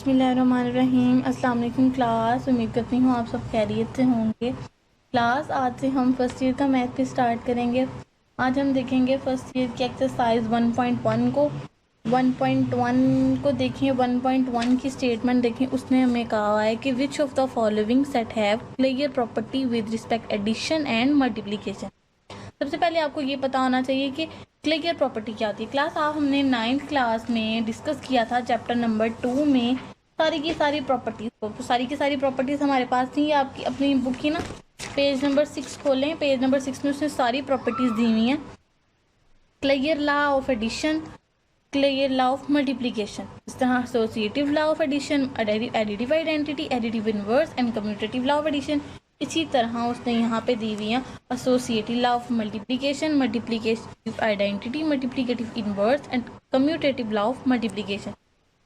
बिस्मिल्लाहिर्रहमानिर्रहीम। अस्सलाम वालेकुम क्लास। उम्मीद करती हूँ आप सब खैरियत से होंगे। क्लास आज से हम फर्स्ट ईयर का मैथ भी स्टार्ट करेंगे। आज हम देखेंगे फर्स्ट ईयर की एक्सरसाइज 1.1 को। 1.1 को देखें, 1.1 की स्टेटमेंट देखें। उसने हमें कहा है कि which of the following set have clear property with respect addition and multiplication. सबसे पहले आपको ये पता होना चाहिए कि क्लियर प्रॉपर्टी क्या होती है। क्लास आप हमने 9th क्लास में डिस्कस किया था चैप्टर नंबर 2 में सारी की सारी प्रॉपर्टीज को। तो सारी की सारी प्रॉपर्टीज हमारे पास थी। आपकी अपनी बुक की ना पेज नंबर 6 खोलें। पेज नंबर 6 में उसने सारी प्रॉपर्टीज दी हुई हैं। Clear law of addition, clear law of multiplication, इस तरह associative law of addition, additive identity, additive inverse and commutative law of addition. इसी तरह उसने यहाँ पे दी हुई है associative law of multiplication, multiplicative identity, multiplicative inverse and commutative law of multiplication.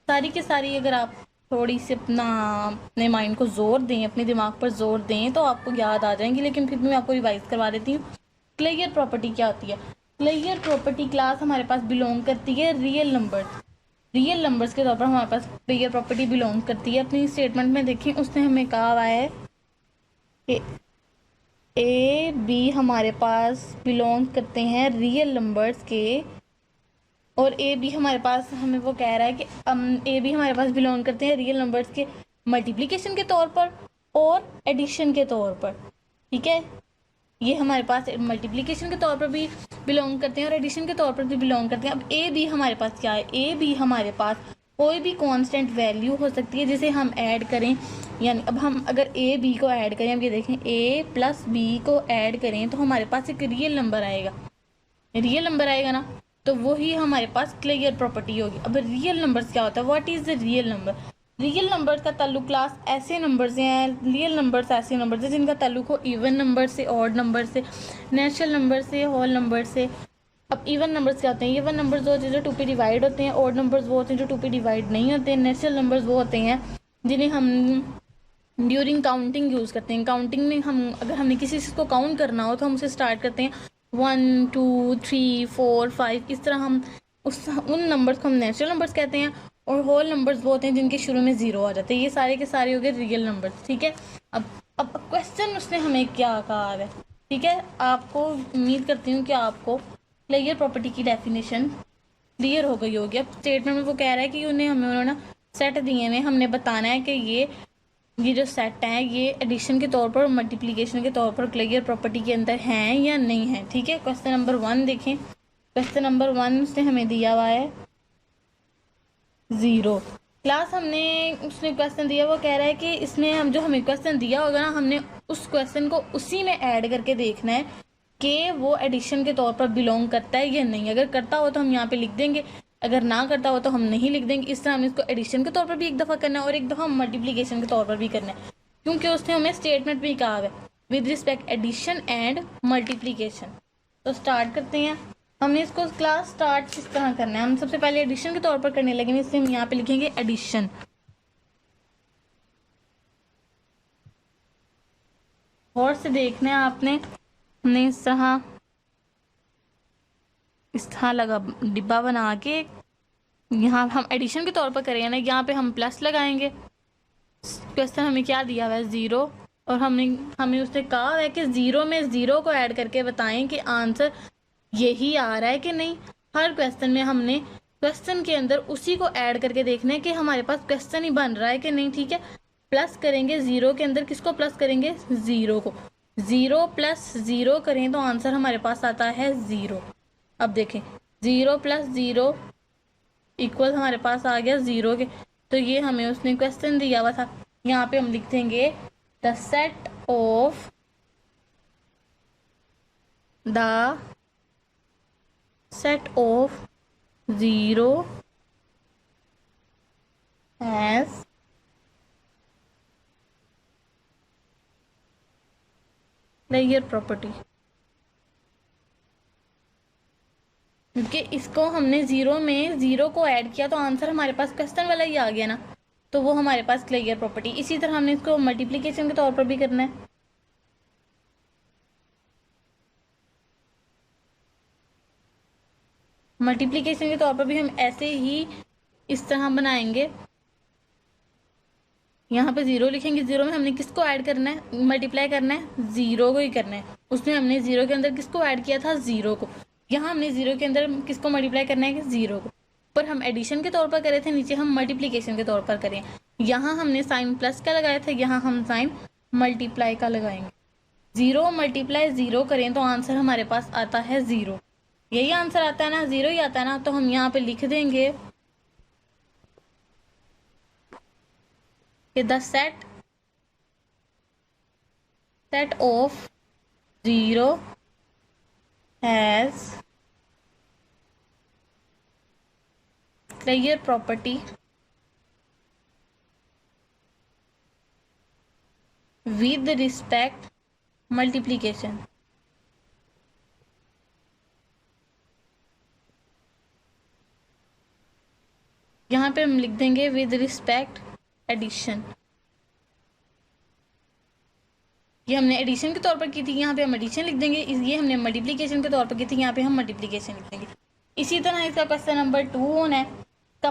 सारी के सारी अगर आप थोड़ी सी अपने माइंड को जोर दें, अपने दिमाग पर जोर दें तो आपको याद आ जाएंगी। लेकिन फिर भी मैं आपको रिवाइज करवा देती हूँ। क्लियर प्रॉपर्टी क्या होती है। क्लियर प्रॉपर्टी क्लास हमारे पास बिलोंग करती है रियल नंबर्स। रियल नंबर्स के तौर पर हमारे पास क्लियर प्रॉपर्टी बिलोंग करती है। अपनी स्टेटमेंट में देखें, उसने हमें कहा हुआ है कि ए बी हमारे पास बिलोंग करते हैं रियल नंबर्स के, और ए बी हमारे पास हमें वो कह रहा है कि ए बी हमारे पास बिलोंग करते हैं रियल नंबर्स के मल्टीप्लिकेशन के तौर पर और एडिशन के तौर पर। ठीक है, ये हमारे पास मल्टीप्लिकेशन के तौर पर भी बिलोंग करते हैं और एडिशन के तौर पर भी बिलोंग करते हैं। अब ए बी हमारे पास क्या है। ए बी हमारे पास कोई भी कांस्टेंट वैल्यू हो सकती है जिसे हम ऐड करें। यानी अब हम अगर ए बी को ऐड करें, अब ये देखें ए प्लस बी को ऐड करें तो हमारे पास एक रियल नंबर आएगा। रियल नंबर आएगा ना, तो वही हमारे पास क्लियर प्रॉपर्टी होगी। अब रियल नंबर्स क्या होता है, what is the real number. Real numbers का ताल्लुक क्लास ऐसे नंबर से हैं, रियल नंबर्स ऐसे नंबर से जिनका ताल्लुक हो इवन नंबर से, ऑड नंबर से, नेचुरल नंबर से, होल नंबर से। अब इवन नंबर्स क्या होते हैं। इवन नंबर्स वो होते हैं जो 2 पे डिवाइड होते हैं। ऑड नंबर्स वो होते हैं जो 2 पे डिवाइड नहीं होते हैं। नेचुरल नंबर्स वो होते हैं जिन्हें हम ड्यूरिंग काउंटिंग यूज़ करते हैं। काउंटिंग में हम अगर हमने किसी चीज़ को काउंट करना हो तो हम उसे स्टार्ट करते हैं 1 2 3 4 5। इस तरह हम उन नंबर्स को हम नेचुरल नंबर्स कहते हैं। और होल नंबर्स वो होते हैं जिनके शुरू में 0 आ जाते हैं। ये सारे के सारे हो गए रियल नंबर्स। ठीक है, अब क्वेश्चन उसने हमें क्या कहा है। ठीक है, आपको उम्मीद करती हूँ कि आपको क्लियर प्रॉपर्टी की डेफिनेशन क्लियर हो गई होगी। अब स्टेटमेंट में वो कह रहा है कि उन्होंने सेट दिए हुए, हमने बताना है कि ये जो सेट है ये एडिशन के तौर पर और मल्टीप्लिकेशन के तौर पर क्लियर प्रॉपर्टी के अंदर हैं या नहीं है। ठीक है, क्वेश्चन नंबर 1 देखें। क्वेश्चन नंबर 1 उसने हमें दिया हुआ है 0। क्लास उसने क्वेश्चन दिया, वो कह रहा है कि इसमें हम जो हमें क्वेश्चन दिया होगा ना, हमने उस क्वेश्चन को उसी में ऐड करके देखना है कि वो एडिशन के तौर पर बिलोंग करता है या नहीं। अगर करता हो तो हम यहाँ पे लिख देंगे, अगर ना करता हो तो हम नहीं लिख देंगे। इस तरह हमने इसको एडिशन के तौर पर भी एक दफ़ा करना है और एक दफ़ा मल्टीप्लिकेशन के तौर पर भी करना है, क्योंकि उसने हमें स्टेटमेंट में कहा है with respect addition and multiplication. तो स्टार्ट करते हैं। हमने इसको क्लास स्टार्ट किस तरह करना है। हम सबसे पहले एडिशन के तौर पर करने लगेंगे, इसलिए हम यहाँ पे लिखेंगे एडिशन। और से देखना है आपने, हमने इस तरह लगा डिब्बा बना के यहाँ हम एडिशन के तौर पर करेंगे ना, यहाँ पे हम प्लस लगाएंगे। क्वेश्चन हमें क्या दिया हुआ है 0, और हमें उसने कहा है कि 0 में 0 को ऐड करके बताएं कि आंसर यही आ रहा है कि नहीं। हर क्वेश्चन में हमने क्वेश्चन के अंदर उसी को ऐड करके देखना है कि हमारे पास क्वेश्चन ही बन रहा है कि नहीं। ठीक है, प्लस करेंगे 0 के अंदर, किसको प्लस करेंगे 0 को। 0 प्लस 0 करें तो आंसर हमारे पास आता है 0। अब देखें 0 प्लस 0 इक्वल हमारे पास आ गया 0 के। तो ये हमें उसने क्वेश्चन दिया हुआ था। यहाँ पे हम लिख देंगे the set of the set of 0 as clear property. क्योंकि इसको हमने 0 में 0 को ऐड किया तो आंसर हमारे पास क्वेश्चन वाला ही आ गया ना, तो वो हमारे पास क्लियर प्रॉपर्टी। इसी तरह हमने इसको मल्टीप्लिकेशन के तौर पर भी करना है। मल्टीप्लिकेशन के तौर पर भी हम ऐसे ही इस तरह बनाएंगे यहाँ पे 0 लिखेंगे। 0 में हमने किसको ऐड करना है, मल्टीप्लाई करना है, 0 को ही करना है। उसमें हमने 0 के अंदर किसको ऐड किया था, 0 को। यहाँ हमने 0 के अंदर किसको मल्टीप्लाई करना है, 0 को। पर हम एडिशन के तौर पर करे थे, नीचे हम मल्टीप्लीकेशन के तौर पर करें। यहाँ हमने साइन प्लस का लगाया था, यहाँ हम साइन मल्टीप्लाई का लगाएंगे। 0 मल्टीप्लाई 0 करें तो आंसर हमारे पास आता है 0। यही आंसर आता है ना, 0 ही आता है ना। तो हम यहाँ पे लिख देंगे कि the set of 0 has clear property with respect multiplication। यहाँ पे हम लिख देंगे विद रिस्पेक्ट एडिशन। ये हमने एडिशन के तौर पर की थी, यहाँ पे हम एडिशन लिख देंगे। ये हमने मल्टीप्लिकेशन के तौर पर की थी, यहाँ पे हम मल्टीप्लिकेशन लिख देंगे। इसी तरह इसका क्वेश्चन नंबर 2 होना है। इसका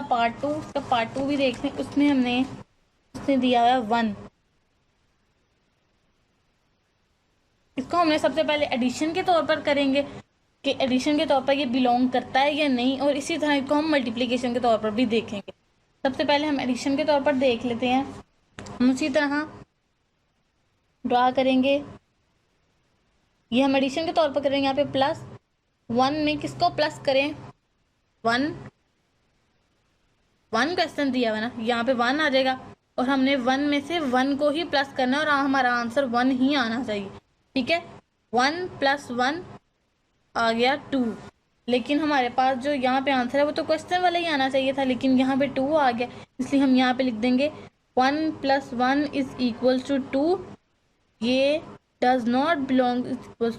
पार्ट टू भी देखते हैं। उसने दिया है 1। इसको हमने सबसे पहले एडिशन के तौर पर करेंगे कि एडिशन के तौर पर ये बिलोंग करता है या नहीं, और इसी तरह इसको हम मल्टीप्लिकेशन के तौर पर भी देखेंगे। सबसे पहले हम एडिशन के तौर पर देख लेते हैं। हम उसी तरह ड्रा करेंगे। ये हम एडिशन के तौर पर करेंगे। यहाँ पे प्लस 1 में किसको प्लस करें, 1 क्वेश्चन दिया हुआ ना, यहाँ पे 1 आ जाएगा और हमने 1 में से 1 को ही प्लस करना है और हमारा आंसर 1 ही आना चाहिए। ठीक है, 1 + 1 आ गया 2। लेकिन हमारे पास जो यहाँ पे आंसर है वो तो क्वेश्चन वाला ही आना चाहिए था, लेकिन यहाँ पे 2 आ गया। इसलिए हम यहाँ पे लिख देंगे 1 + 1 = 2। ये डज नॉट बिलोंग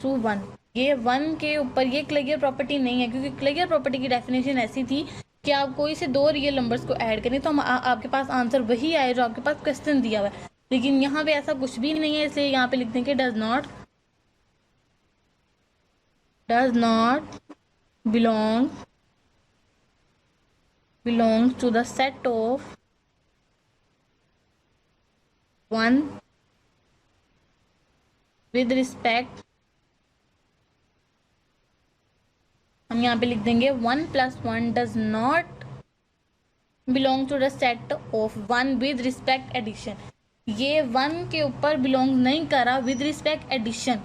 टू 1। ये 1 के ऊपर ये क्लियर प्रॉपर्टी नहीं है, क्योंकि क्लियर प्रॉपर्टी की डेफिनेशन ऐसी थी कि आप कोई से 2 रियल नंबर्स को ऐड करें तो आपके पास आंसर वही आए जो आपके पास क्वेश्चन दिया हुआ है। लेकिन यहाँ पे ऐसा कुछ भी नहीं है, इसलिए यहाँ पे लिख देंगे does not belongs to the set of 1 with respect। हम यहाँ पे लिख देंगे 1 + 1 does not belong to the set of 1 with respect addition। ये 1 के ऊपर बिलोंग नहीं कर रहा विद रिस्पेक्ट एडिशन।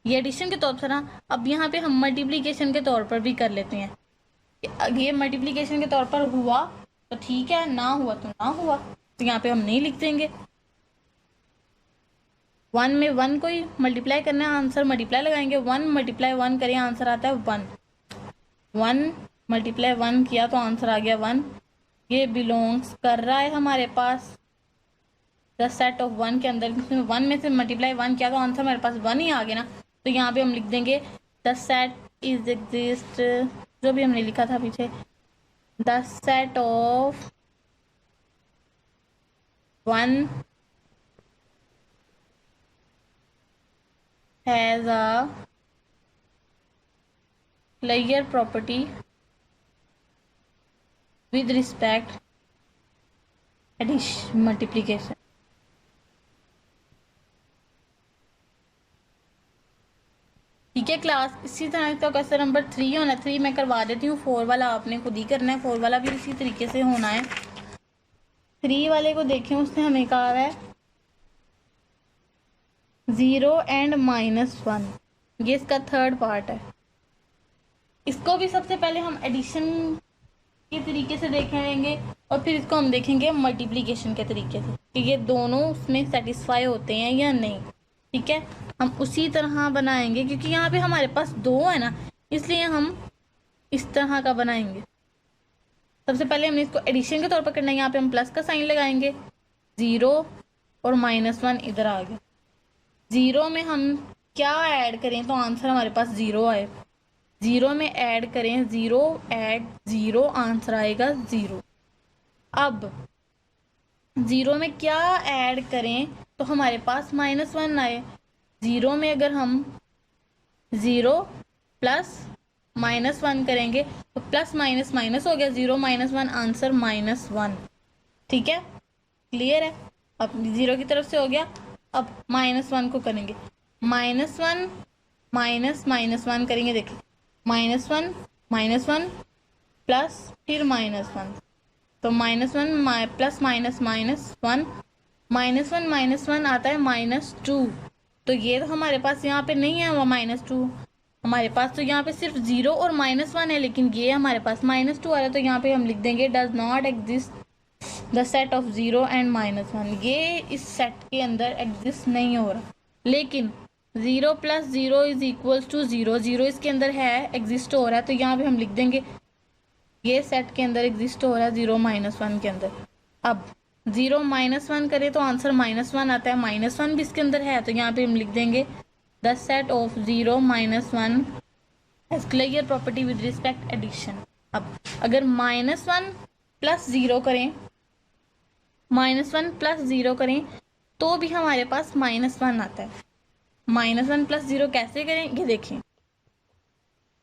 ये एडिशन के तौर पर ना। अब यहाँ पे हम मल्टीप्लिकेशन के तौर पर भी कर लेते हैं। ये मल्टीप्लिकेशन के तौर पर हुआ तो ठीक है, ना हुआ तो ना हुआ, तो यहाँ पे हम नहीं लिख देंगे। 1 में 1 को ही मल्टीप्लाई करना है, आंसर मल्टीप्लाई लगाएंगे। 1 × 1 करें, आंसर आता है 1। 1 × 1 किया तो आंसर आ गया 1। ये बिलोंग्स कर रहा है हमारे पास द सेट ऑफ 1 के अंदर। 1 में से मल्टीप्लाई 1 किया तो आंसर हमारे पास 1 ही आ गया ना। तो यहाँ पे हम लिख देंगे द सेट इज एग्जिस्ट, जो भी हमने लिखा था पीछे, the set of 1 has a clear property with respect addition multiplication. ठीक है क्लास, इसी तरह इसका क्वेश्चन नंबर 3 होना। 3 मैं करवा देती हूँ, 4 वाला आपने खुद ही करना है। 4 वाला भी इसी तरीके से होना है। 3 वाले को देखें, उसने हमें कहा है 0 and -1। ये इसका थर्ड पार्ट है। इसको भी सबसे पहले हम एडिशन के तरीके से देखेंगे और फिर इसको हम देखेंगे मल्टीप्लिकेशन के तरीके से कि ये दोनों उसमें सेटिस्फाई होते हैं या नहीं। ठीक है, हम उसी तरह बनाएंगे, क्योंकि यहाँ पे हमारे पास 2 है ना, इसलिए हम इस तरह का बनाएंगे। सबसे पहले हमने इसको एडिशन के तौर पर करना है। यहाँ पे हम प्लस का साइन लगाएंगे, 0 और -1 इधर आ गया। 0 में हम क्या ऐड करें तो आंसर हमारे पास 0 आए। 0 में ऐड करें, 0 ऐड 0, आंसर आएगा 0। अब 0 में क्या ऐड करें तो हमारे पास -1 आए। 0 में अगर हम 0 + -1 करेंगे तो प्लस माइनस माइनस हो गया, 0 - 1 आंसर -1। ठीक है, क्लियर है। अब 0 की तरफ से हो गया। अब -1 को करेंगे, -1 -1 करेंगे। देखिए -1 -1 प्लस फिर -1, तो -1 प्लस -1 -1 आता है -2। तो ये तो हमारे पास यहाँ पे नहीं है वो -2, हमारे पास तो यहाँ पे सिर्फ 0 और -1 है, लेकिन ये हमारे पास -2 आ रहा है। तो यहाँ पे हम लिख देंगे does not exist the set of 0 and -1। ये इस सेट के अंदर एग्जिस्ट नहीं हो रहा, लेकिन 0 + 0 इज इक्वल्स टू 0, 0 इसके अंदर है, एग्जिस्ट हो रहा है। तो यहाँ पे हम लिख देंगे ये सेट के अंदर एग्जिस्ट हो रहा है 0 -1 के अंदर। अब 0 -1 करें तो आंसर -1 आता है, -1 भी इसके अंदर है। तो यहाँ पे हम लिख देंगे the set of 0 -1 has clear property with respect addition. अब अगर -1 + 0 करें, -1 + 0 करें तो भी हमारे पास -1 आता है। -1 + 0 कैसे करें, ये देखें,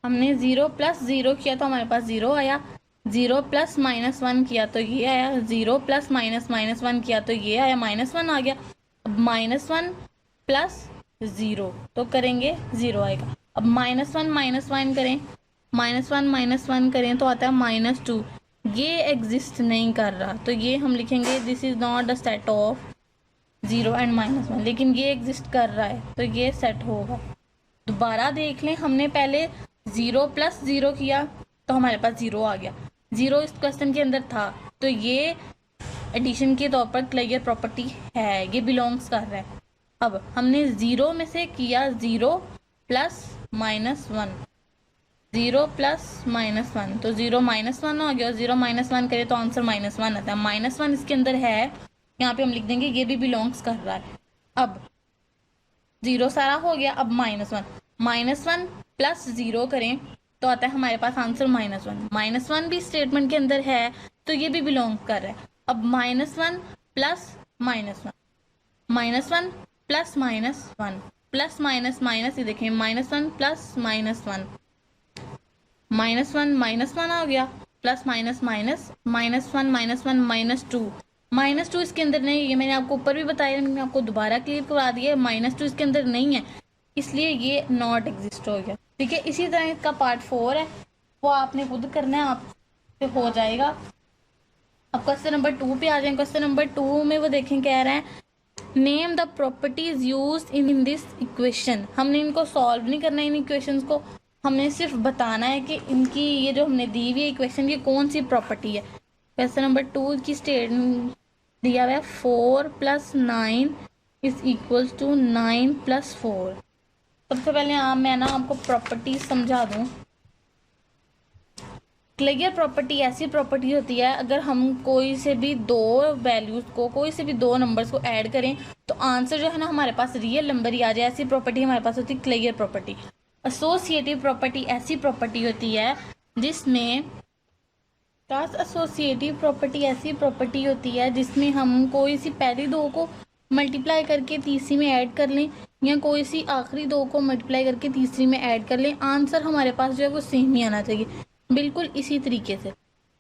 हमने 0 + 0 किया तो हमारे पास 0 आया, 0 + -1 किया तो ये आया, 0 + -1 किया तो ये आया, -1 आ गया। अब -1 + 0 तो करेंगे 0 आएगा। अब -1 -1 करें, -1 -1 करें तो आता है -2। ये एग्जिस्ट नहीं कर रहा, तो ये हम लिखेंगे this is not the set of 0 and -1, लेकिन ये एग्जिस्ट कर रहा है तो ये सेट होगा। दोबारा देख लें, हमने पहले 0 + 0 किया तो हमारे पास 0 आ गया, 0 इस क्वेश्चन के अंदर था, तो ये एडिशन के तौर पर क्लियर प्रॉपर्टी है, ये बिलोंग्स कर रहा है। अब हमने 0 में से किया 0 + -1, 0 + -1, तो 0 -1 हो गया, 0 -1 करे तो आंसर -1 आता है। -1 इसके अंदर है, यहाँ पे हम लिख देंगे ये भी बिलोंग्स कर रहा है। अब 0 सारा हो गया। अब -1 + 0 करें तो आता है हमारे पास आंसर -1, -1 भी स्टेटमेंट के अंदर है तो ये भी बिलोंग कर रहा है। अब -1 + -1, -1 + -1 ये देखें, -1 + -1, -1 आ गया, प्लस -1 -2, -2 इसके अंदर नहीं है, ये मैंने आपको ऊपर भी बताया, मैंने आपको दोबारा क्लियर करा दिया, -2 इसके अंदर नहीं है, इसलिए ये नॉट एग्जिस्ट हो गया। ठीक है, इसी तरह इसका पार्ट 4 है, वो आपने खुद करना है, आपसे हो जाएगा। अब क्वेश्चन नंबर 2 पे आ जाए। क्वेश्चन नंबर 2 में वो देखें, कह रहे हैं name the properties used in this equation. हमने इनको सॉल्व नहीं करना है, इन इक्वेशंस को हमने सिर्फ बताना है कि इनकी ये जो हमने दी हुई है इक्वेशन, ये कौन सी प्रॉपर्टी है। क्वेश्चन नंबर 2 की स्टेटमेंट दिया हुआ है 4 + 9 इज इक्वल्स टू 9 + 4। सबसे पहले मैं ना आपको प्रॉपर्टी समझा दूं। क्लियर प्रॉपर्टी ऐसी प्रॉपर्टी होती है, अगर हम कोई से भी दो वैल्यूज को, कोई से भी दो नंबर्स को ऐड करें तो आंसर जो है ना हमारे पास रियल नंबर ही आ जाए, ऐसी प्रॉपर्टी हमारे पास होती है क्लियर प्रॉपर्टी। एसोसिएटिव प्रॉपर्टी ऐसी प्रॉपर्टी होती है जिसमें एसोसिएटिव प्रॉपर्टी ऐसी प्रॉपर्टी होती है जिसमें हम कोई सी पहली दो को मल्टीप्लाई करके तीसरी में ऐड कर लें, या कोई सी आखिरी दो को मल्टीप्लाई करके तीसरी में ऐड कर लें, आंसर हमारे पास जो है वो सेम ही आना चाहिए। बिल्कुल इसी तरीके से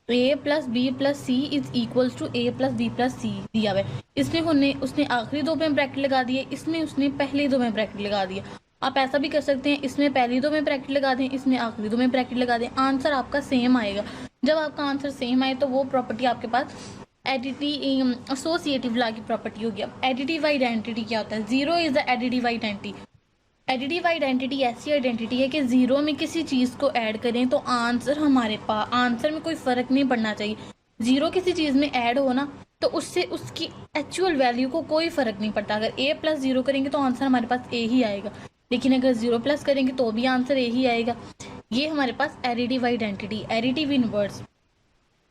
a + b + c is equals to a + b + c दिया हुआ है। इसमें उसने आखिरी दो में ब्रैकेट लगा दिए, इसमें उसने पहले दो में ब्रैकेट लगा दिया। आप ऐसा भी कर सकते हैं, इसमें पहली दो में ब्रैकेट लगा दें, इसमें आखिरी दो में ब्रैकेट लगा दें, आंसर आपका सेम आएगा। जब आपका आंसर सेम आए तो वो प्रॉपर्टी आपके पास एडिटिव एसोसिएटिव लॉ की प्रॉपर्टी होगी। अब एडिटिव आइडेंटिटी क्या होता है? 0 is the additive identity. Additive identity ऐसी आइडेंटिटी है कि 0 में किसी चीज़ को ऐड करें तो आंसर हमारे पास, आंसर में कोई फ़र्क नहीं पड़ना चाहिए। 0 किसी चीज़ में ऐड हो ना तो उससे उसकी एक्चुअल वैल्यू को कोई फ़र्क नहीं पड़ता। अगर a + 0 करेंगे तो आंसर हमारे पास a ही आएगा, लेकिन अगर 0 + करेंगे तो भी आंसर a ही आएगा। ये हमारे पास additive identity, additive inverse.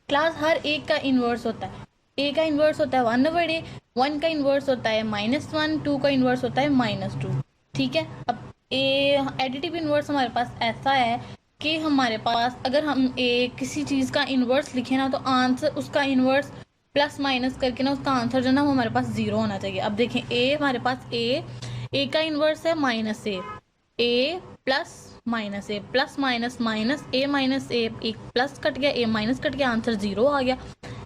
Class हर एक का इन्वर्स होता है। a का इन्वर्स होता है 1/a, 1 का इन्वर्स होता है -1, 2 का इन्वर्स होता है -2। ठीक है, अब एडिटिव इन्वर्स हमारे पास ऐसा है कि हमारे पास अगर हम किसी चीज़ का इन्वर्स लिखें ना तो आंसर उसका इन्वर्स प्लस माइनस करके ना उसका आंसर जो ना वो हमारे पास 0 होना चाहिए। अब देखें हमारे पास a का इन्वर्स है -a, a + -a plus minus minus a एक प्लस कट गया, a माइनस कट गया, आंसर 0 आ गया।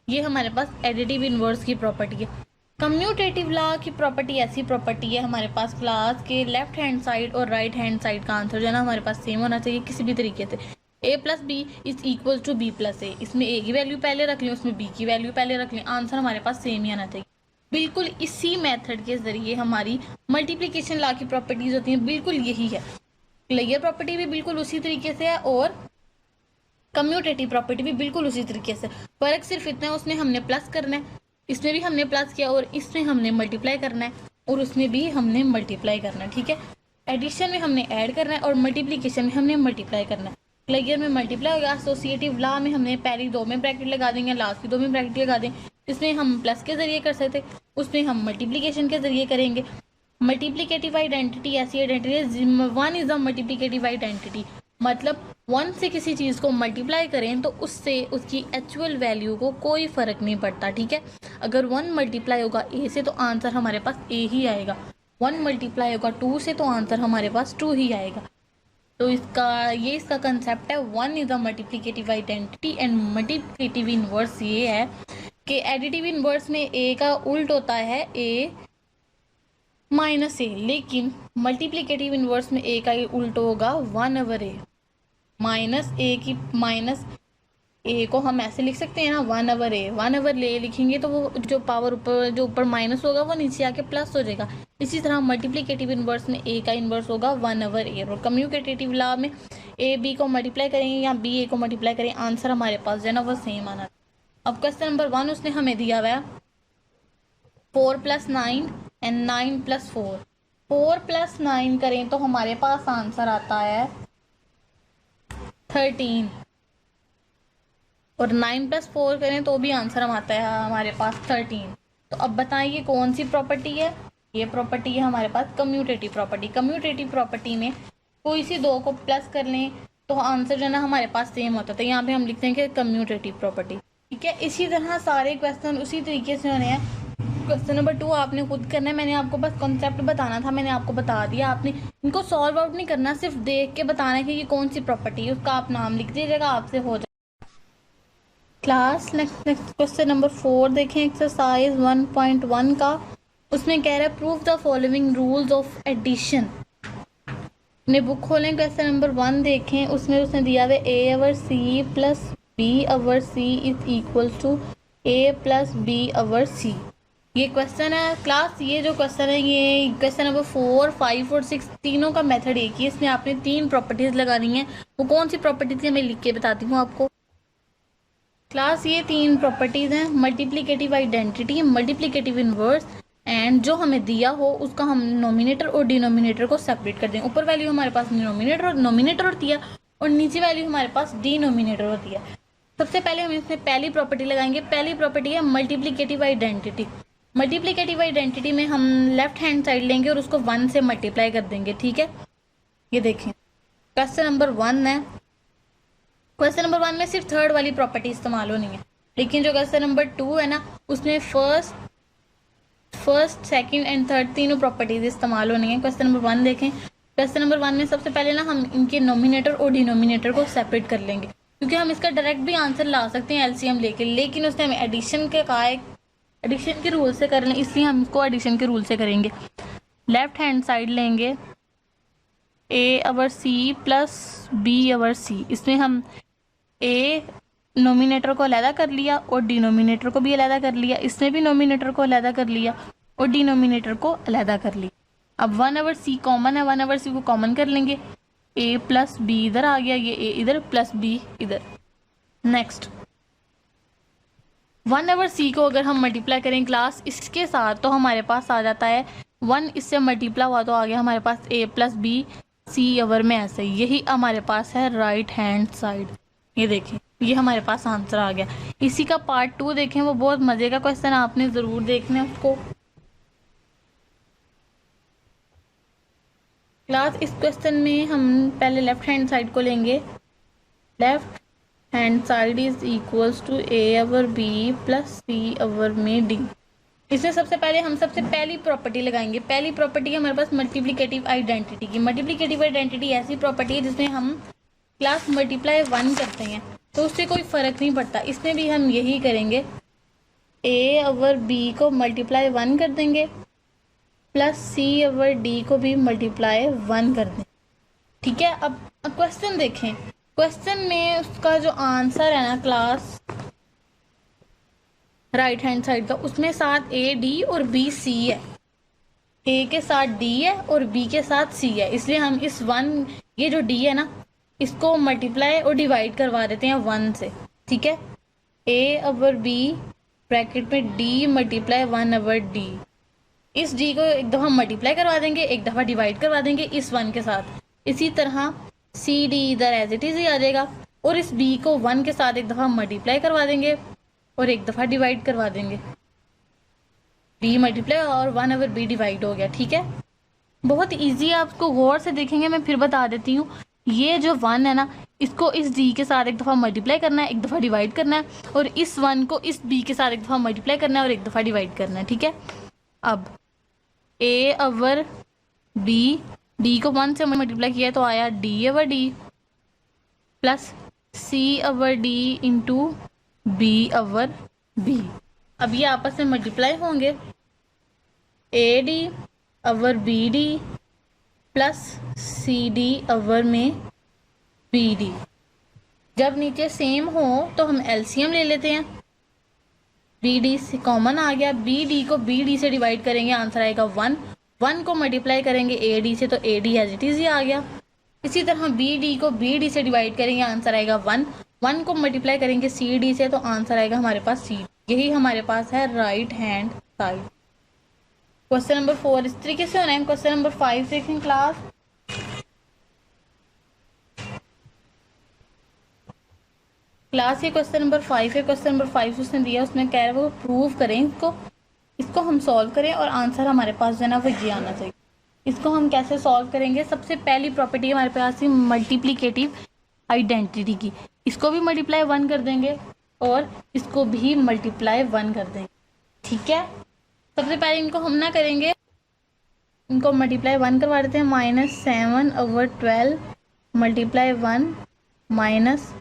ये हमारे पास एडिटिव इन्वर्स की प्रॉपर्टी है। कम्यूटेटिव लॉ की प्रॉपर्टी ऐसी प्रॉपर्टी है हमारे पास क्लास के लेफ्ट हैंड साइड और राइट हैंड साइड का आंसर जो है ना हमारे पास सेम होना चाहिए किसी भी तरीके से। a plus b is equal to b plus a, इसमें a की वैल्यू पहले रख लें, उसमें b की वैल्यू पहले रख लें, आंसर हमारे पास सेम ही आना चाहिए। बिल्कुल इसी मेथड के जरिए हमारी मल्टीप्लीकेशन लॉ की प्रॉपर्टीज होती हैं, बिल्कुल यही है। क्लियर प्रॉपर्टी भी बिल्कुल उसी तरीके से है और कम्यूटेटिव प्रॉपर्टी भी बिल्कुल उसी तरीके से। फर्क सिर्फ इतना है उसमें हमने प्लस करना है, इसमें भी हमने प्लस किया और इसमें हमने मल्टीप्लाई करना है और उसमें भी हमने मल्टीप्लाई करना है। ठीक है, एडिशन में हमने ऐड करना है और मल्टीप्लीकेशन में हमने मल्टीप्लाई करना है। क्लियर में मल्टीप्लाई हो गया, एसोसिएटिव लॉ में हमने पहली 2 में ब्रैकेट लगा देंगे, लास्ट की 2 में ब्रैकेट लगा दें। इसमें हम प्लस के जरिए कर सकते, उसमें हम मल्टीप्लीकेशन के जरिए करेंगे। मल्टीप्लीकेटिव आइडेंटिटी ऐसी आइडेंटिटी है, one is a multiplicative identity, मतलब 1 से किसी चीज़ को मल्टीप्लाई करें तो उससे उसकी एक्चुअल वैल्यू को कोई फ़र्क नहीं पड़ता। ठीक है, अगर 1 मल्टीप्लाई होगा a से तो आंसर हमारे पास a ही आएगा, 1 मल्टीप्लाई होगा 2 से तो आंसर हमारे पास 2 ही आएगा। तो इसका कंसेप्ट है, 1 is a multiplicative identity and multiplicative inverse ये है कि एडिटिव इनवर्स में a का उल्ट होता है a माइनस ए, लेकिन मल्टीप्लीकेटिव इनवर्स में a का उल्ट होगा 1/a। माइनस ए को हम ऐसे लिख सकते हैं ना 1/a, 1/a लिखेंगे तो वो जो पावर जो ऊपर माइनस होगा वो नीचे आके प्लस हो जाएगा। इसी तरह मल्टीप्लीकेटिव इनवर्स में a का इनवर्स होगा 1/a और कम्यूटेटिव लॉ में a b को मल्टीप्लाई करेंगे या b a को मल्टीप्लाई करेंगे, आंसर हमारे पास जो है ना वो सेम आना। अब क्वेश्चन नंबर 1 उसने हमें दिया हुआ है 4 + 9 एंड 9 + 4। 4 + 9 करें तो हमारे पास आंसर आता है 13 और 9 + 4 करें तो भी आंसर हम आता है हमारे पास 13। तो अब बताइए कौन सी प्रॉपर्टी है? ये प्रॉपर्टी है हमारे पास कम्यूटेटिव प्रॉपर्टी। कम्यूटेटिव प्रॉपर्टी में कोई सी 2 को प्लस कर लें तो आंसर जो है ना हमारे पास सेम होता है, तो यहाँ पे हम लिखते हैं कि कम्यूटेटिव प्रॉपर्टी। ठीक है, इसी तरह सारे क्वेश्चन उसी तरीके से होने हैं। क्वेश्चन नंबर 2 आपने खुद करना है, मैंने आपको बस कॉन्सेप्ट बताना था, मैंने आपको बता दिया। आपने इनको सॉल्व आउट नहीं करना, सिर्फ देख के बताना है कि ये कौन सी प्रॉपर्टी है, उसका आप नाम लिख दीजिएगा, आपसे हो जाएगा। क्लास नेक्स्ट क्वेश्चन नंबर 4 देखें, एक्सरसाइज 1.1 का। उसमें कह रहा है prove the following rules of addition. अपने बुक खोलें, क्वेश्चन नंबर 1 देखें, उसमें उसने दिया हुआ a/c + b/c is equal to a+b/c। ये क्वेश्चन है क्लास, ये जो क्वेश्चन है ये क्वेश्चन नंबर 4, 5 और 6 तीनों का मेथड एक ही है। इसमें आपने 3 प्रॉपर्टीज लगानी है। वो कौन सी प्रॉपर्टीज है मैं लिख के बताती हूँ आपको। क्लास ये 3 प्रॉपर्टीज हैं, multiplicative identity, multiplicative inverse and जो हमें दिया हो उसका हम नोमिनेटर और डिनोमिनेटर को सेपरेट कर दें। ऊपर वैल्यू हमारे पास नोमिनेटर होती है और नीचे वैल्यू हमारे पास डिनोमिनेटर होती है। सबसे पहले हम इसमें पहली प्रॉपर्टी लगाएंगे। पहली प्रॉपर्टी है मल्टीप्लीकेटिव आइडेंटिटी। मल्टीप्लीकेटिव आइडेंटिटी में हम लेफ्ट हैंड साइड लेंगे और उसको 1 से मल्टीप्लाई कर देंगे। ठीक है, ये देखें क्वेश्चन नंबर 1 है। क्वेश्चन नंबर 1 में सिर्फ थर्ड वाली प्रॉपर्टी इस्तेमाल होनी है, लेकिन जो क्वेश्चन नंबर 2 है ना उसमें फर्स्ट सेकंड एंड थर्ड तीनों प्रॉपर्टीज इस्तेमाल होनी है। क्वेश्चन नंबर 1 देखें, क्वेश्चन नंबर 1 में सबसे पहले ना हम इनके नोमिनेटर और डिनोमिनेटर को सेपरेट कर लेंगे, क्योंकि हम इसका डायरेक्ट भी आंसर ला सकते हैं एलसीएम लेके, लेकिन उसने हमें एडिशन के कहा है, एडिशन के रूल से कर लें, इसलिए हम इसको एडिशन के रूल से करेंगे। लेफ्ट हैंड साइड लेंगे a/c + b/c, इसमें हम a नोमिनेटर को अलहदा कर लिया और डिनोमिनेटर को भी अलहदा कर लिया, इसमें भी नोमिनेटर को अलहदा कर लिया और डिनोमिनेटर को अलहदा कर लिया। अब 1/c कॉमन है, 1/c को कॉमन कर लेंगे, a + b इधर आ गया, ये a इधर + b इधर। नेक्स्ट 1/c को अगर हम मल्टीप्लाई करें क्लास इसके साथ तो हमारे पास आ जाता है 1, इससे मल्टीप्लाई हुआ तो आ गया हमारे पास a + b c/ में ऐसे। यही हमारे पास है राइट हैंड साइड। ये देखें ये हमारे पास आंसर आ गया। इसी का पार्ट 2 देखें, वो बहुत मजे का क्वेश्चन, आपने जरूर देखना है उसको। क्लास इस क्वेश्चन में हम पहले लेफ्ट हैंड साइड को लेंगे। Left hand side is equals to a/b + c/ में d। इसमें सबसे पहले हम सबसे पहली प्रॉपर्टी लगाएंगे। पहली प्रॉपर्टी है हमारे पास मल्टीप्लीकेटिव आइडेंटिटी की। मल्टीप्लीकेटिव आइडेंटिटी ऐसी प्रॉपर्टी है जिसमें हम क्लास मल्टीप्लाई 1 करते हैं तो उससे कोई फर्क नहीं पड़ता, इसमें भी हम यही करेंगे। A ओवर B को मल्टीप्लाई 1 कर देंगे प्लस C ओवर D को भी मल्टीप्लाई 1 कर देंगे। ठीक है, अब क्वेश्चन देखें। क्वेश्चन में उसका जो आंसर है ना क्लास राइट हैंड साइड का, उसमें साथ A D और B C है। A के साथ D है और B के साथ C है, इसलिए हम इस 1 ये जो D है ना इसको मल्टीप्लाई और डिवाइड करवा देते हैं 1 से। ठीक है, A ओवर B ब्रैकेट में D मल्टीप्लाई 1 ओवर D। इस D को एक दफ़ा मल्टीप्लाई करवा देंगे, एक दफ़ा डिवाइड करवा देंगे इस 1 के साथ। इसी तरह C D इधर एज इट इज़ ही आ जाएगा और इस B को 1 के साथ एक दफ़ा मल्टीप्लाई करवा देंगे और एक दफ़ा डिवाइड करवा देंगे। B मल्टीप्लाई और 1 ओवर B डिवाइड हो गया। ठीक है, बहुत इजी है, आपको गौर से देखेंगे। मैं फिर बता देती हूँ, ये जो 1 है ना इसको इस D के साथ एक दफ़ा मल्टीप्लाई करना है, एक दफ़ा डिवाइड करना है और इस 1 को इस B के साथ एक दफ़ा मल्टीप्लाई करना है और एक दफ़ा डिवाइड करना है। ठीक है, अब A ओवर B, D को 1 से मल्टीप्लाई किया तो आया D over D plus C over D into B over B। अब ये आपस में मल्टीप्लाई होंगे, AD over BD plus CD over में BD। जब नीचे सेम हो तो हम एलसीएम ले लेते हैं। BD से कॉमन आ गया, BD को BD से डिवाइड करेंगे, आंसर आएगा 1। 1 को मल्टीप्लाई करेंगे AD से तो AD एज इट इज़ ही आ गया। इसी तरह BD को BD से डिवाइड करेंगे, आंसर आएगा 1। 1 को मल्टीप्लाई करेंगे CD से तो आंसर आएगा हमारे पास C। यही हमारे पास है right hand side. Question number 4 इस तरीके से होना है। क्वेश्चन नंबर 5 देखें क्लास। ये क्वेश्चन नंबर 5 है। क्वेश्चन नंबर 5 उसने दिया, उसमें कह रहा है वो प्रूव करें इसको हम सॉल्व करें और आंसर हमारे पास जो है ना वो ये आना चाहिए। इसको हम कैसे सॉल्व करेंगे? सबसे पहली प्रॉपर्टी हमारे पास थी मल्टीप्लिकेटिव आइडेंटिटी की। इसको भी मल्टीप्लाई 1 कर देंगे और इसको भी मल्टीप्लाई 1 कर देंगे। ठीक है, सबसे पहले इनको हम ना करेंगे, इनको मल्टीप्लाई 1 करवा देते हैं। -7 over 12 multiply 1 minus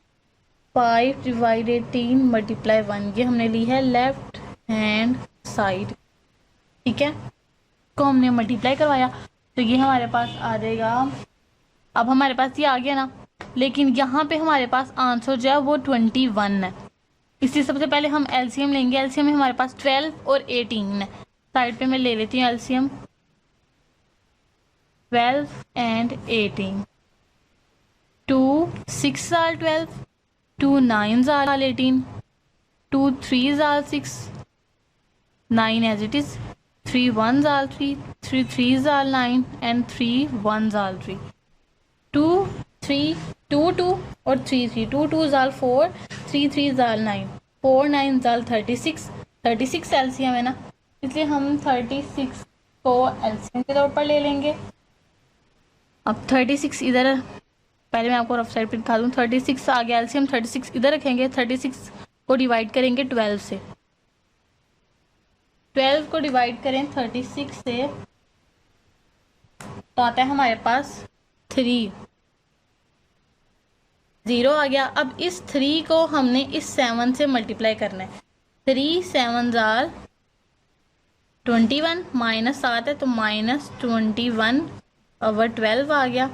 5 divided 3 multiply 1। ये हमने ली है लेफ्ट हैंड साइड। ठीक है, को हमने मल्टीप्लाई करवाया तो ये हमारे पास आ जाएगा। अब हमारे पास ये आ गया ना, लेकिन यहाँ पे हमारे पास आंसर जो है वो 21 है। इसलिए सबसे पहले हम एलसीएम लेंगे। एलसीएम में हमारे पास 12 और 18 है। साइड पे मैं ले लेती हूँ LCM. 12 and 18, 2 6 are 12, 2 9s are 18, 2 3s are 6, 9 as it is, 3 1s are 3, 3 3s are 9 and 3 1s are 3, 2 3 2 2 और 3 3, 2 2s are 4, 3 3s are 9, 4 9s are 36। 36 LCM है ना, इसलिए हम 36 को एलसीएम के तौर पर ले लेंगे। अब 36 इधर, पहले मैं आपको रफ साइड पे दिखा दूँ। 36 आ गया एलसीएम, 36 इधर रखेंगे। 36 को डिवाइड करेंगे 12 से। 12 को डिवाइड करें 36 से तो आता है हमारे पास 3, 0 आ गया। अब इस 3 को हमने इस 7 से मल्टीप्लाई करना है। 3 7 जार 21, माइनस 7 है तो -21 ओवर 12 आ गया,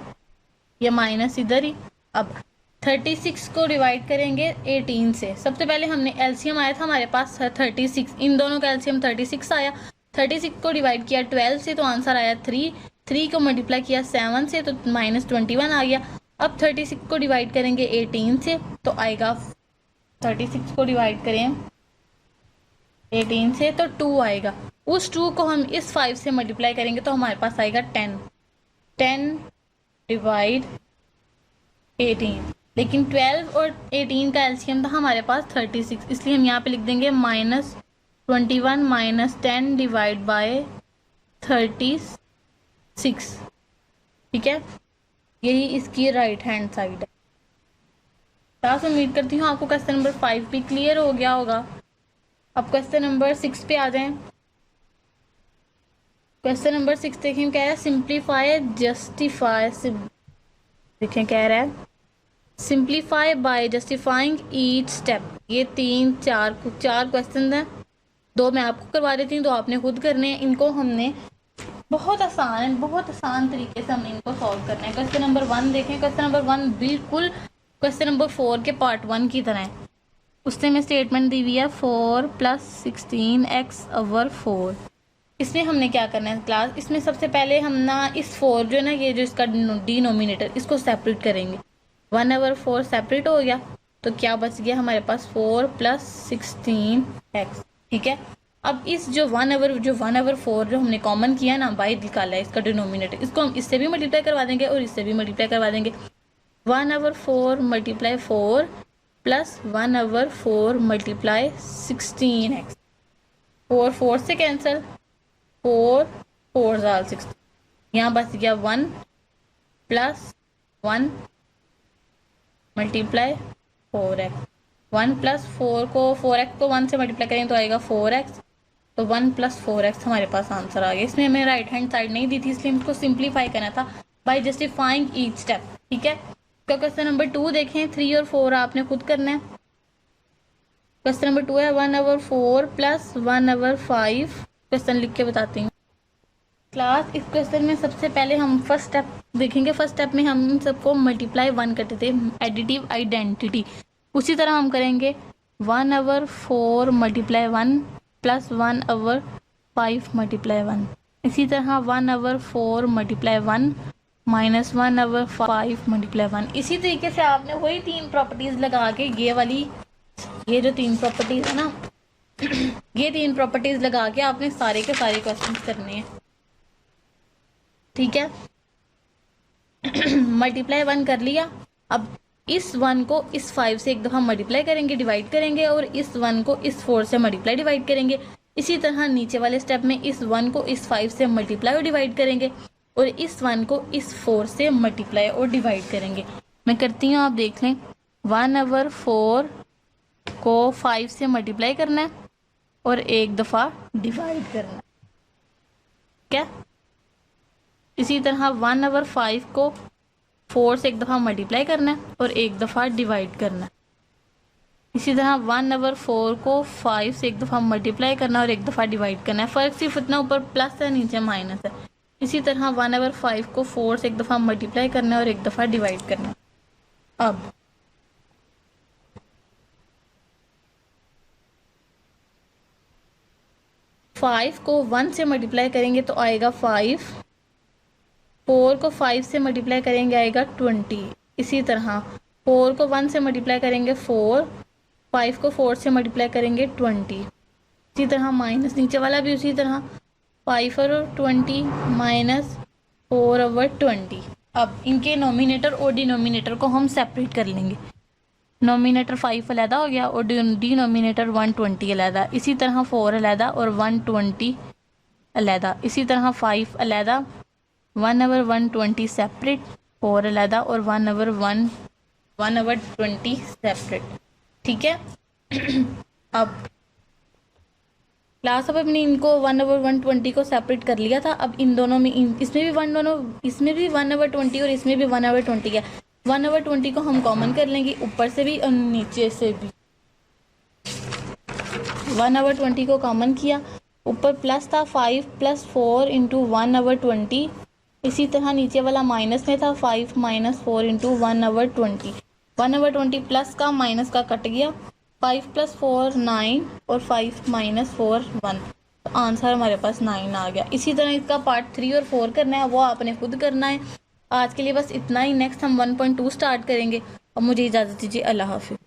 ये माइनस इधर ही। अब 36 को डिवाइड करेंगे 18 से। सबसे पहले हमने एलसीएम आया था हमारे पास 36, इन दोनों का एलसीएम 36 आया। 36 को डिवाइड किया 12 से तो आंसर आया 3। 3 को मल्टीप्लाई किया 7 से तो -21 आ गया। अब 36 को डिवाइड करेंगे 18 से तो आएगा, 36 को डिवाइड करें 18 से तो 2 आएगा। उस 2 को हम इस 5 से मल्टीप्लाई करेंगे तो हमारे पास आएगा 10। 10 डिवाइड 18, लेकिन 12 और 18 का एलसीएम था हमारे पास 36, इसलिए हम यहाँ पे लिख देंगे -21 माइनस 10 डिवाइड बाय 36। ठीक है, यही इसकी राइट हैंड साइड है। क्लास उम्मीद करती हूँ आपको क्वेश्चन नंबर 5 भी क्लियर हो गया होगा। अब क्वेश्चन नंबर 6 पे आ जाएं। क्वेश्चन नंबर 6 देखें, क्या है? Simplify justify. देखें कह रहा है simplify by justifying each step. ये 3 4 क्वेश्चन हैं। दो मैं आपको करवा देती हूँ, दो आपने खुद करने हैं। इनको हमने बहुत आसान तरीके से हमने इनको सॉल्व करना है। क्वेश्चन नंबर 1 देखें। क्वेश्चन नंबर 1 बिल्कुल क्वेश्चन नंबर 4 के पार्ट 1 की तरह है। उससे में स्टेटमेंट दी हुई है 4 + 16x/4। इसमें हमने क्या करना है क्लास, इसमें सबसे पहले हम ना इस 4 जो है ना, ये जो इसका डिनोमिनेटर, इसको सेपरेट करेंगे। 1/4 सेपरेट हो गया, तो क्या बच गया हमारे पास 4 + 16x। ठीक है, अब इस जो 1/4 जो हमने कॉमन किया ना, बाई निकाला है इसका डिनोमिनेटर, इसको हम इससे भी मल्टीप्लाई करवा देंगे और इससे भी मल्टीप्लाई करवा देंगे। 1/4 × 4 + 1/4 × 16x। 4 4 से कैंसिल, 4 4 × 16, यहाँ बच गया 1 + 1 × 4x। 1 + 4 को 4x को 1 से मल्टीप्लाई करें तो आएगा 4x, तो 1 + 4x हमारे पास आंसर आ गया। इसमें हमें राइट हैंड साइड नहीं दी थी, इसलिए हमको सिंप्लीफाई करना था बाय जस्टिफाइंग ईच स्टेप। ठीक है, तो क्वेश्चन नंबर 2 देखें। 3 और 4 आपने खुद करना है। क्वेश्चन नंबर 2 है 1/4 + 1/5। क्वेश्चन लिख के बताती हूँ क्लास। इस क्वेश्चन में सबसे पहले हम फर्स्ट स्टेप देखेंगे। फर्स्ट स्टेप में हम इन सबको मल्टीप्लाई 1 करते थे, एडिटिव आइडेंटिटी। उसी तरह हम करेंगे 1/4 × 1 + 1/5 × 1। इसी तरह 1/4 × 1 - 1/5 × 1। इसी तरीके से आपने वही 3 प्रॉपर्टीज लगा के ये जो 3 प्रॉपर्टीज है ना ये 3 प्रॉपर्टीज लगा के आपने सारे के सारे क्वेश्चन करने हैं। ठीक है, मल्टीप्लाई 1 कर लिया। अब इस 1 को इस 5 से एक दफ़ा मल्टीप्लाई करेंगे, डिवाइड करेंगे, और इस 1 को इस 4 से मल्टीप्लाई डिवाइड करेंगे। इसी तरह नीचे वाले स्टेप में इस 1 को इस 5 से मल्टीप्लाई और डिवाइड करेंगे, और इस 1 को इस 4 से मल्टीप्लाई और डिवाइड करेंगे। मैं करती हूँ, आप देख लें। 1/4 को 5 से मल्टीप्लाई करना है और एक दफ़ा डिवाइड करना है। क्या, इसी तरह 1/5 को 4 से एक दफ़ा मल्टीप्लाई करना है और एक दफ़ा डिवाइड करना है। इसी तरह 1/4 को 5 से एक दफ़ा मल्टीप्लाई करना और एक दफ़ा डिवाइड करना है। फ़र्क सिर्फ इतना, ऊपर प्लस है नीचे माइनस है। इसी तरह 1/5 को 4 से एक दफ़ा मल्टीप्लाई करना है और एक दफ़ा डिवाइड करना है। अब 5 को 1 से मल्टीप्लाई करेंगे तो आएगा 5। 4 को 5 से मल्टीप्लाई करेंगे आएगा 20। इसी तरह 4 को 1 से मल्टीप्लाई करेंगे 4, 5 को 4 से मल्टीप्लाई करेंगे 20। इसी तरह माइनस नीचे वाला भी उसी तरह 5/20 - 4/20। अब इनके नोमिनेटर और डिनोमिनेटर को हम सेपरेट कर लेंगे। नोमिनेटर 5 अलहदा हो गया और डिनोमिनेटर 120 अलहदा। इसी तरह 4 अलहदा और 120 अलहदा। इसी तरह 5 अलहदा, 1/120 सेपरेट, 4 अलहदा और 1/120 सेपरेट। ठीक है, अब क्लास अब अपने इनको 1/120 को सेपरेट कर लिया था। अब इन दोनों में इसमें भी 1/20 और इसमें भी 1/20 है। 1/20 को हम कॉमन कर लेंगे, ऊपर से भी और नीचे से भी। 1/20 को कॉमन किया, ऊपर प्लस था 5 + 4 × 1/20। इसी तरह नीचे वाला माइनस में था 5 - 4 × 1/20। 1/20 प्लस का माइनस का कट गया, 5 + 4 9 और 5 - 4 1, तो आंसर हमारे पास 9 आ गया। इसी तरह इसका पार्ट 3 और 4 करना है, वो आपने खुद करना है। आज के लिए बस इतना ही। नेक्स्ट हम 1.2 स्टार्ट करेंगे और मुझे इजाज़त दीजिए। अल्लाह हाफिज़।